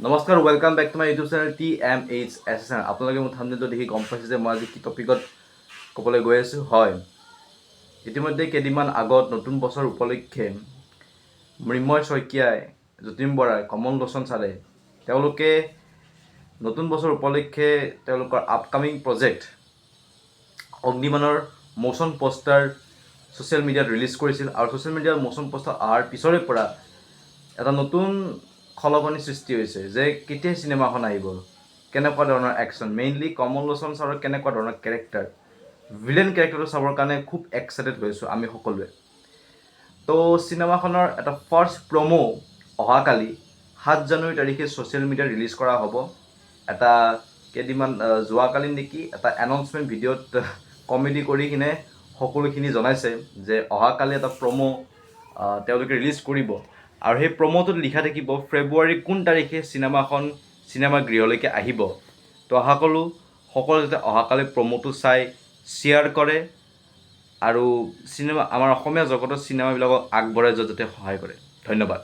নমস্কাৰ, welcome back to my YouTube channel TMHS। আপোনালোকে মোৰ থাম্বনেইলটো দেখি গম পাইছে যে মই আজি কি টপিকত ক'বলৈ গৈ আছোঁ। হয়, ইতিমধ্যে কেইদিনমান আগত নতুন বছৰ উপলক্ষে মৃন্ময় শইকীয়াই, যতীন বৰাই, কমল লোচন ছাৰে তেওঁলোকে নতুন বছৰ উপলক্ষে তেওঁলোকৰ আপকামিং প্ৰজেক্ট অগ্নিবাণৰ মোচন পোষ্টাৰ ছ'চিয়েল মিডিয়াত ৰিলিজ কৰিছিল। আৰু ছ'চিয়েল মিডিয়াত মোচন পোষ্টাৰ অহাৰ পিছৰে পৰা এটা নতুন খলকনি সৃষ্টি হৈছে যে কেতিয়া চিনেমাখন আহিব, কেনেকুৱা ধৰণৰ একশ্যন, মেইনলি কমল লোচন ছাৰৰ কেনেকুৱা ধৰণৰ কেৰেক্টাৰ, ভিলেন কেৰেক্টাৰটো চাবৰ কাৰণে খুব এক্সাইটেড হৈছোঁ আমি সকলোৱে। তো চিনেমাখনৰ এটা ফাৰ্ষ্ট প্ৰমো অহাকালি 7 জানুৱাৰী তাৰিখে ছ'চিয়েল মিডিয়াত ৰিলিজ কৰা হ'ব। এটা কেইদিনমান যোৱাকালি নেকি এটা এনাউন্সমেণ্ট ভিডিঅ'ত কমেডি কৰি কিনে সকলোখিনি জনাইছে যে অহাকালি এটা প্ৰমো তেওঁলোকে ৰিলিজ কৰিব। আৰু সেই প্ৰমোটোত লিখা থাকিব ফেব্ৰুৱাৰী কোন তাৰিখে চিনেমাখন চিনেমাগৃহলৈকে আহিব। তো আশা কৰোঁ সকলোৱে যাতে অহাকালি প্ৰমোটো চাই শ্বেয়াৰ কৰে আৰু আমাৰ অসমীয়া জগতৰ চিনেমাবিলাকক আগবঢ়াই যোৱাত যাতে সহায় কৰে। ধন্যবাদ।